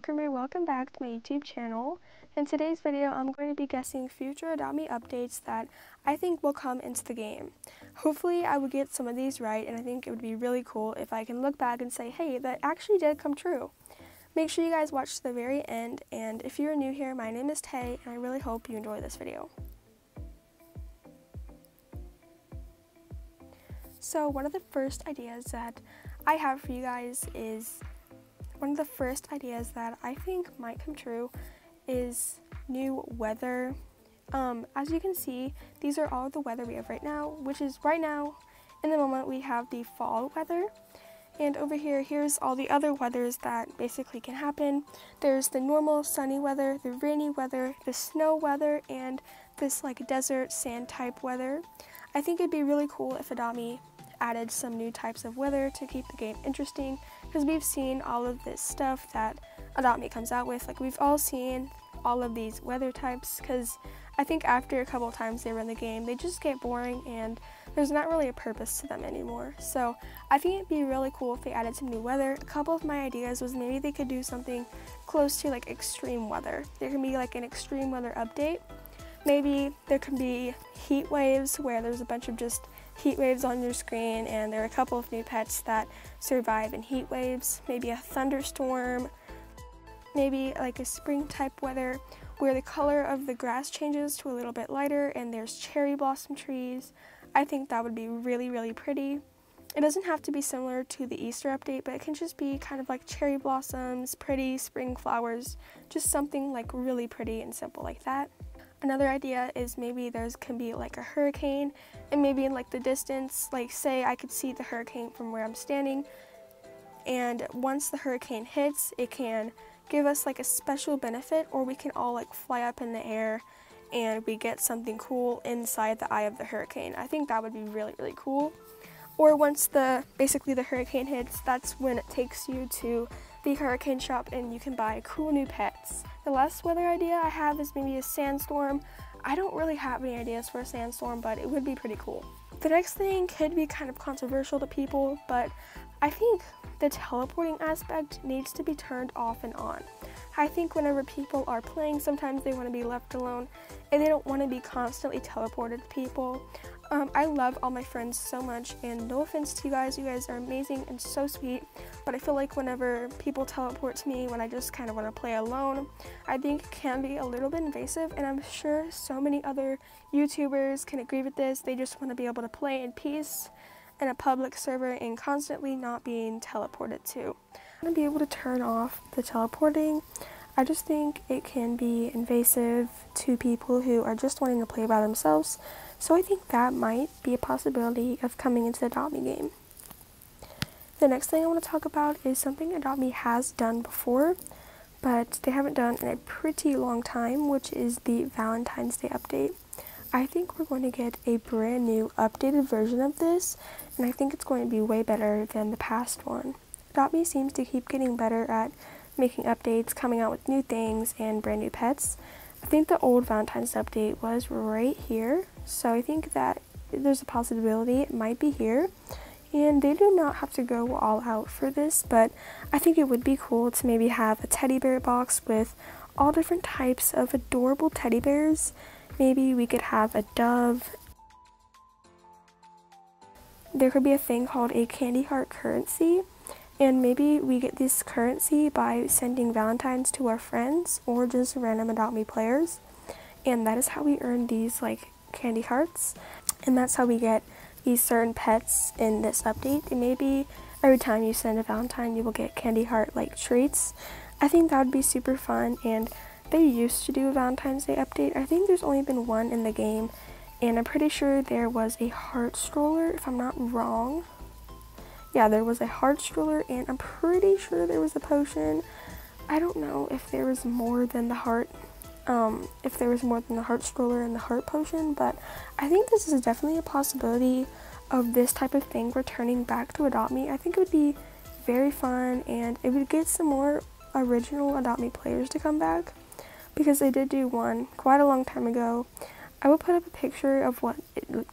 welcome back to my YouTube channel. In today's video, I'm going to be guessing future Adopt Me updates that I think will come into the game. Hopefully I will get some of these right, and I think it would be really cool if I can look back and say, hey, that actually did come true. Make sure you guys watch to the very end, and if you're new here, my name is Tay, and I really hope you enjoy this video. So one of the first ideas that I have for you guys is one of the first ideas that I think might come true is new weather. As you can see, these are all the weather we have right now, which is right now, in the moment, we have the fall weather. And over here, here's all the other weathers that basically can happen. There's the normal sunny weather, the rainy weather, the snow weather, and this like desert sand type weather. I think it'd be really cool if Adopt Me added some new types of weather to keep the game interesting, because we've seen all of this stuff that Adopt Me comes out with. Like, we've all seen all of these weather types, because I think after a couple of times they run the game, they just get boring and there's not really a purpose to them anymore. So I think it'd be really cool if they added some new weather. A couple of my ideas was maybe they could do something close to like extreme weather. There can be like an extreme weather update. Maybe there can be heat waves where there's a bunch of just heat waves on your screen, and there are a couple of new pets that survive in heat waves. Maybe a thunderstorm, maybe like a spring type weather where the color of the grass changes to a little bit lighter and there's cherry blossom trees. I think that would be really, really pretty. It doesn't have to be similar to the Easter update, but it can just be kind of like cherry blossoms, pretty spring flowers, just something like really pretty and simple like that. Another idea is maybe can be like a hurricane, and maybe in like the distance, like say I could see the hurricane from where I'm standing, and once the hurricane hits, it can give us like a special benefit, or we can all like fly up in the air and we get something cool inside the eye of the hurricane. I think that would be really, really cool. Or once basically the hurricane hits, that's when it takes you to the hurricane shop and you can buy cool new pets. The last weather idea I have is maybe a sandstorm. I don't really have any ideas for a sandstorm, but it would be pretty cool. The next thing could be kind of controversial to people, but I think the teleporting aspect needs to be turned off and on. I think whenever people are playing, sometimes they want to be left alone and they don't want to be constantly teleported to people. I love all my friends so much, and no offense to you guys are amazing and so sweet, but I feel like whenever people teleport to me when I just kind of want to play alone, I think it can be a little bit invasive, and I'm sure so many other YouTubers can agree with this. They just want to be able to play in peace in a public server and constantly not being teleported to. I want to be able to turn off the teleporting. I just think it can be invasive to people who are just wanting to play by themselves. So I think that might be a possibility of coming into the Adopt Me game. The next thing I want to talk about is something Adopt Me has done before, but they haven't done in a pretty long time, which is the Valentine's Day update. I think we're going to get a brand new updated version of this, and I think it's going to be way better than the past one. Adopt Me seems to keep getting better at making updates, coming out with new things and brand new pets. I think the old Valentine's update was right here, so I think that there's a possibility it might be here. And they do not have to go all out for this, but I think it would be cool to maybe have a teddy bear box with all different types of adorable teddy bears. Maybe we could have a dove. There could be a thing called a candy heart currency, and maybe we get this currency by sending Valentines to our friends or just random Adopt Me players, and that is how we earn these like candy hearts, and that's how we get these certain pets in this update. And maybe every time you send a Valentine you will get candy heart like treats. I think that would be super fun, and they used to do a Valentine's Day update. I think there's only been one in the game, and I'm pretty sure there was a heart stroller, if I'm not wrong. Yeah, there was a heart stroller, and I'm pretty sure there was a potion. I don't know if there was more than the heart, heart stroller and the heart potion, but I think this is definitely a possibility of this type of thing returning back to Adopt Me. I think it would be very fun, and it would get some more original Adopt Me players to come back, because they did do one quite a long time ago. I will put up a picture of what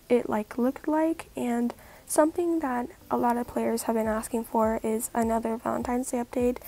it like looked like, and something that a lot of players have been asking for is another Valentine's Day update.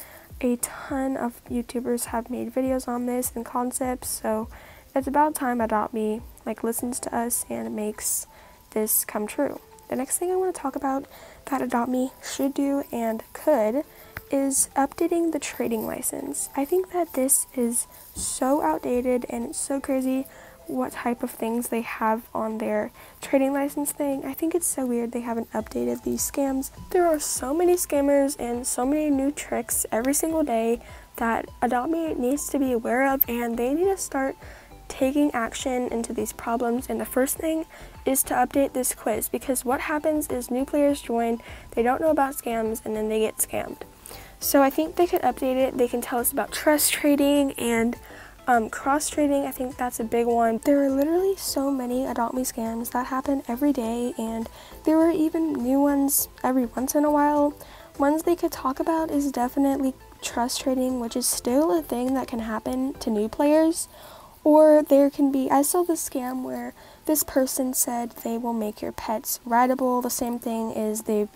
a ton of YouTubers have made videos on this and concepts, so it's about time Adopt Me listens to us and makes this come true. The next thing I want to talk about that Adopt Me should do and could is updating the trading license. I think that this is so outdated and it's so crazy what type of things they have on their trading license thing. I think it's so weird they haven't updated these scams. There are so many scammers and so many new tricks every single day that Adopt Me needs to be aware of, and they need to start taking action into these problems. And the first thing is to update this quiz, because what happens is new players join, they don't know about scams, and then they get scammed. So I think they could update it. They can tell us about trust trading and cross trading. I think that's a big one. There are literally so many Adopt Me scams that happen every day, and there are even new ones every once in a while. Ones they could talk about is definitely trust trading, which is still a thing that can happen to new players. Or there can be, I saw this scam where this person said they will make your pets rideable. The same thing is they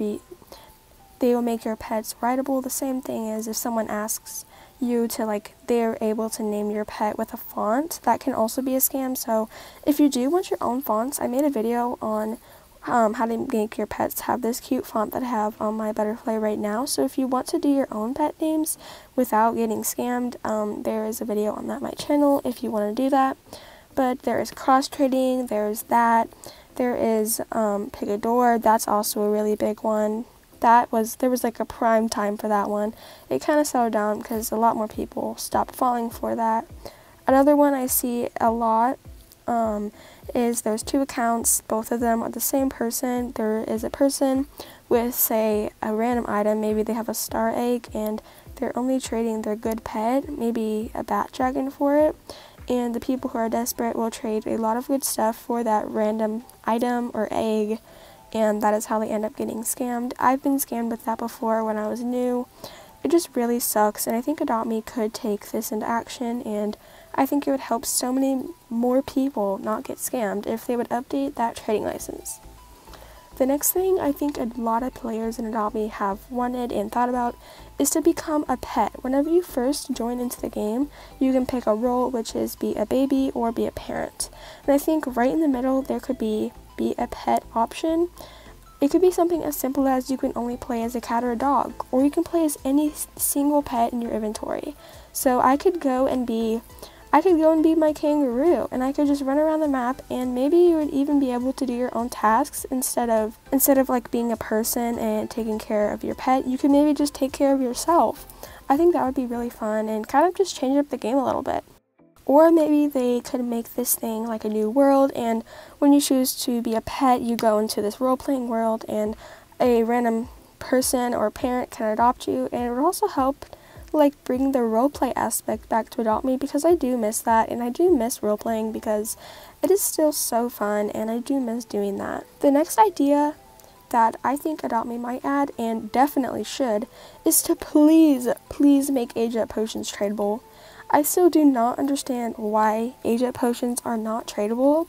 will make your pets rideable. The same thing is if someone asks you to they're able to name your pet with a font. That can also be a scam. So if you do want your own fonts, I made a video on how to make your pets have this cute font that I have on my butterfly right now. So if you want to do your own pet names without getting scammed, there is a video on my channel if you want to do that. But there is cross trading, there's that, there is Picador. That's also a really big one. There was a prime time for that one. It kind of settled down because a lot more people stopped falling for that. Another one I see a lot is there's two accounts, both of them are the same person. There is a person with, say, a random item, maybe they have a star egg and they're only trading their good pet, maybe a bat dragon for it, and the people who are desperate will trade a lot of good stuff for that random item or egg, and that is how they end up getting scammed. I've been scammed with that before when I was new. It just really sucks, and I think Adopt Me could take this into action, and I think it would help so many more people not get scammed if they would update that trading license. The next thing I think a lot of players in Adopt Me have wanted and thought about is to become a pet. Whenever you first join into the game, you can pick a role, which is be a baby or be a parent. And I think right in the middle there could be a pet option. It could be something as simple as you can only play as a cat or a dog, or you can play as any single pet in your inventory. So I could go and be my kangaroo, and I could just run around the map, and maybe you would even be able to do your own tasks instead of being a person and taking care of your pet. You could maybe just take care of yourself. I think that would be really fun and kind of just change up the game a little bit. Or maybe they could make this thing like a new world, and when you choose to be a pet, you go into this role-playing world, and a random person or parent can adopt you, and it would also help bring the roleplay aspect back to Adopt Me, because I do miss that, and I do miss roleplaying because it is still so fun, and I do miss doing that. The next idea that I think Adopt Me might add, and definitely should, is to please make age-up potions tradable. I still do not understand why age-up potions are not tradable.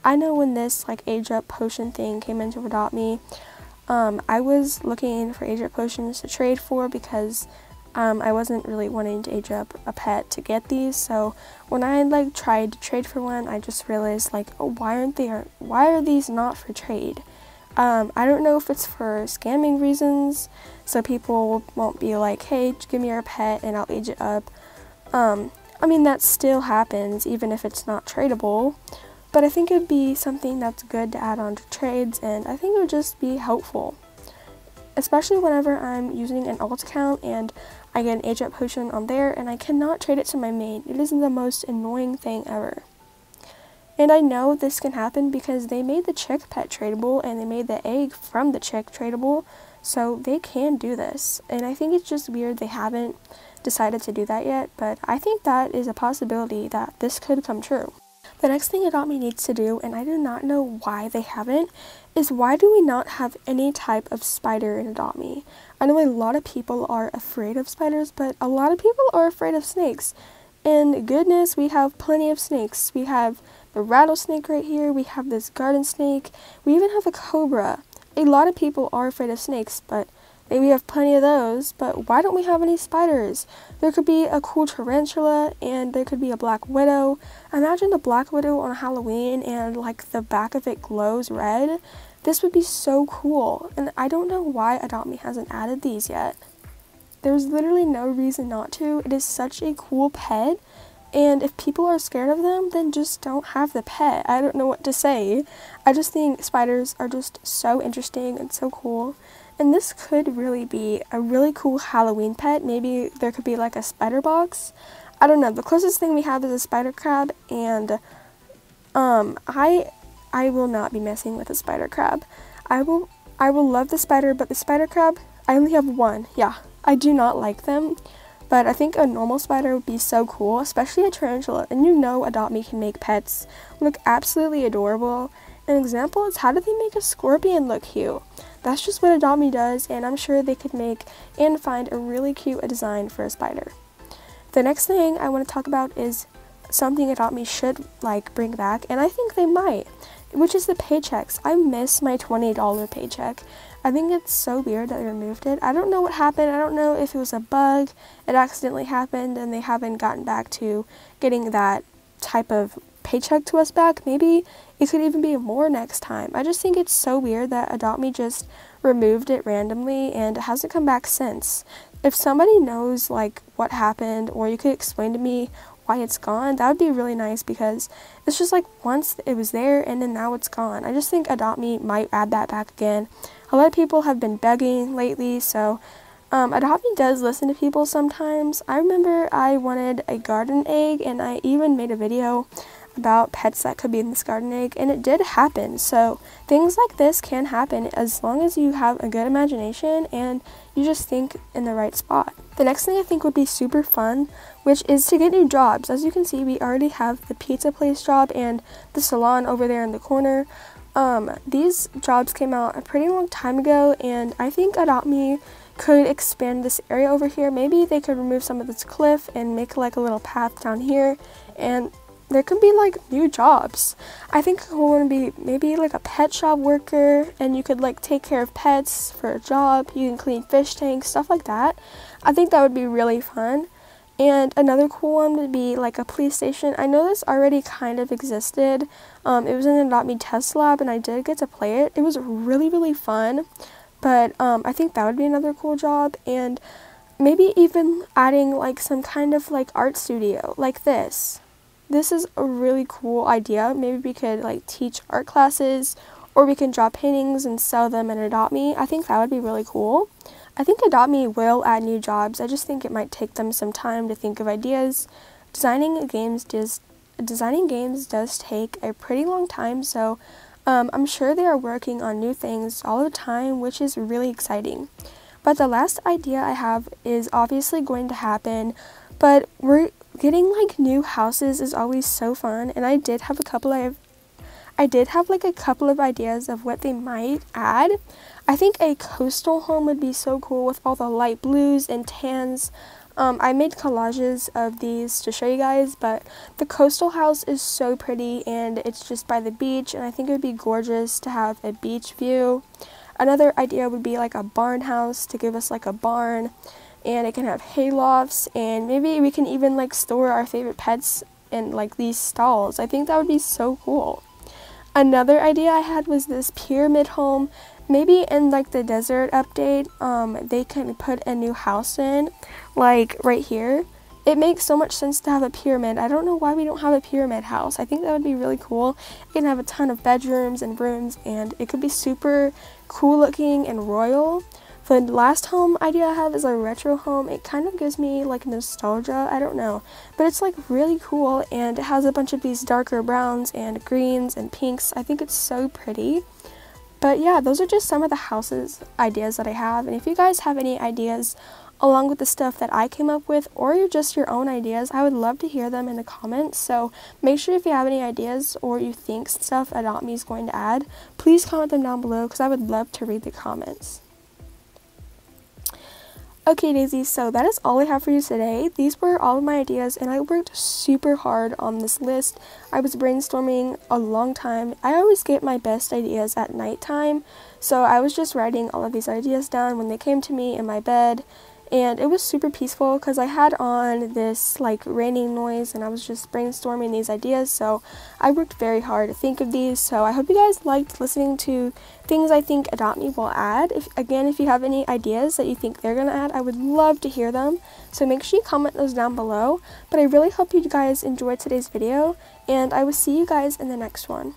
I know when this age-up potion thing came into Adopt Me, I was looking for age-up potions to trade for because I wasn't really wanting to age up a pet to get these. So when I tried to trade for one, I just realized oh, why are these not for trade? I don't know if it's for scamming reasons, so people won't be like, hey, give me your pet and I'll age it up. I mean, that still happens even if it's not tradable, but I think it would be something that's good to add on to trades, and I think it would just be helpful. Especially whenever I'm using an alt account and I get an age-up potion on there and I cannot trade it to my main. It is the most annoying thing ever. And I know this can happen because they made the chick pet tradable and they made the egg from the chick tradable, so they can do this. And I think it's just weird they haven't decided to do that yet, but I think that is a possibility that this could come true. The next thing Adopt Me needs to do, and I do not know why they haven't, is why do we not have any type of spider in Adopt Me? I know a lot of people are afraid of spiders, but a lot of people are afraid of snakes. And goodness, we have plenty of snakes. We have the rattlesnake right here, we have this garden snake, we even have a cobra. A lot of people are afraid of snakes, but We have plenty of those, but why don't we have any spiders? There could be a cool tarantula, and there could be a black widow. Imagine a black widow on Halloween and like the back of it glows red. This would be so cool, and I don't know why Adopt Me hasn't added these yet. There's literally no reason not to. It is such a cool pet, and if people are scared of them, then just don't have the pet. I don't know what to say. I just think spiders are just so interesting and so cool. And this could really be a really cool Halloween pet. Maybe there could be like a spider box. I don't know. The closest thing we have is a spider crab, and I will not be messing with a spider crab. I will love the spider, but the spider crab, I only have one. Yeah, I do not like them. But I think a normal spider would be so cool, especially a tarantula. And you know Adopt Me can make pets look absolutely adorable. An example is, how did they make a scorpion look cute? That's just what Adopt Me does, and I'm sure they could make and find a really cute design for a spider. The next thing I want to talk about is something Adopt Me should like bring back, and I think they might, which is the paychecks. I miss my $20 paycheck. I think it's so weird that they removed it. I don't know what happened. I don't know if it was a bug, it accidentally happened, and they haven't gotten back to getting that type of paycheck to us back. Maybe it could even be more next time. I just think it's so weird that Adopt Me just removed it randomly and it hasn't come back since. If somebody knows like what happened, or you could explain to me why it's gone, that would be really nice, because it's just like once it was there and then now it's gone. I just think Adopt Me might add that back again. A lot of people have been begging lately, so Adopt Me does listen to people sometimes. I remember I wanted a garden egg, and I even made a video about pets that could be in this garden egg, and it did happen. So things like this can happen as long as you have a good imagination and you just think in the right spot. The next thing I think would be super fun, which is to get new jobs. As you can see, we already have the pizza place job and the salon over there in the corner. These jobs came out a pretty long time ago, and I think Adopt Me could expand this area over here. Maybe they could remove some of this cliff and make like a little path down here, and there could be like new jobs. I think I want to be maybe like a pet shop worker, and you could like take care of pets for a job. You can clean fish tanks, stuff like that. I think that would be really fun. And another cool one would be like a police station. I know this already kind of existed. It was in an Adopt Me test lab, and I did get to play it. It was really, really fun. But I think that would be another cool job. And maybe even adding like some kind of like art studio like this. This is a really cool idea. Maybe we could like teach art classes, or we can draw paintings and sell them in Adopt Me. I think that would be really cool. I think Adopt Me will add new jobs. I just think it might take them some time to think of ideas. Designing games does take a pretty long time, so I'm sure they are working on new things all the time, which is really exciting. But the last idea I have is obviously going to happen, but getting like new houses is always so fun, and I did have a couple of ideas of what they might add. I think a coastal home would be so cool with all the light blues and tans. I made collages of these to show you guys, but the coastal house is so pretty, and it's just by the beach, and I think it would be gorgeous to have a beach view. Another idea would be like a barn house to give us like a barn, and it can have hay lofts, and maybe we can even like store our favorite pets in like these stalls. I think that would be so cool. Another idea I had was this pyramid home. Maybe in like the desert update, they can put a new house in, like right here. It makes so much sense to have a pyramid. I don't know why we don't have a pyramid house. I think that would be really cool. It can have a ton of bedrooms and rooms, and it could be super cool looking and royal. The last home idea I have is a retro home. It kind of gives me like nostalgia, I don't know, but it's like really cool, and it has a bunch of these darker browns and greens and pinks. I think it's so pretty. But yeah, those are just some of the houses ideas that I have, and if you guys have any ideas along with the stuff that I came up with, or just your own ideas, I would love to hear them in the comments. So make sure if you have any ideas or you think stuff Adopt Me is going to add, please comment them down below, because I would love to read the comments. Okay, Daisy, so that is all I have for you today. These were all of my ideas, and I worked super hard on this list. I was brainstorming a long time. I always get my best ideas at nighttime, so I was just writing all of these ideas down when they came to me in my bed, and it was super peaceful because I had on this like raining noise and I was just brainstorming these ideas, so I worked very hard to think of these. So I hope you guys liked listening to things I think Adopt Me will add. If you have any ideas that you think they're gonna add, I would love to hear them, so make sure you comment those down below. But I really hope you guys enjoyed today's video, and I will see you guys in the next one.